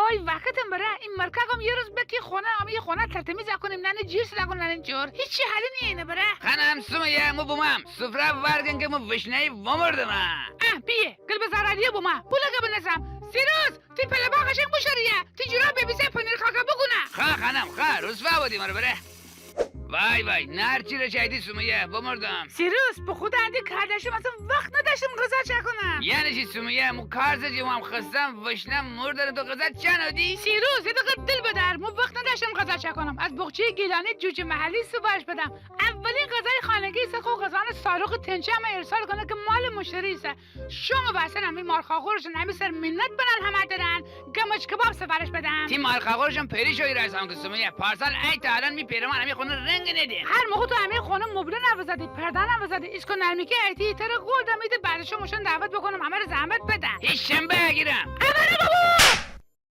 وای وقتم بره این مرکگم یه روز بکی خونه امی خونه ترتمیز کنیم نه جیرس نکن نه جور هیچی حالی نیه بره خانم سمیه مو بومم سفره ورگن که مو وشنه ومردم بیه گل بزارالیه بوما بولگه بنسم سیروز تی پله باقشنگ بشاریه تی جورا ببیزه پنیر خاکا بگونه خانم روزفه بودی مرو بره وای نرچی رو چایدی سمیه بمردم سیروز به خود عندی کردشم اصلا وقت نداشتم غذا چه کنم یعنی چی سمیه مو کارزجی هم خستم وشنم مردن تو غذا چندی؟ سیروز یه دقیقه دل بدر مو وقت نداشتم غذا چه کنم از بخچه گیلانی جوجه محلی سفارش بدم اولین غذای خانگی است خو غذان سارق تنچه هم ارسال کنه که مال مشتری است شما واسه نمی مارخاخورش نمی سر منت بنن همه دادن گمش کباب سفارش بدم تی مارخاخورشم پری شوی رسام که سمیه پارسال ای تا الان میپیرم من خونه رنگ نده هر موقع تو همه خونه مبله نوزدی پرده نوزدی ایسکو نرمی که ایتی تر گل دمیده بعدشو مشون دعوت بکنم همه رو زحمت بدن هیچ شنبه گیرم بابا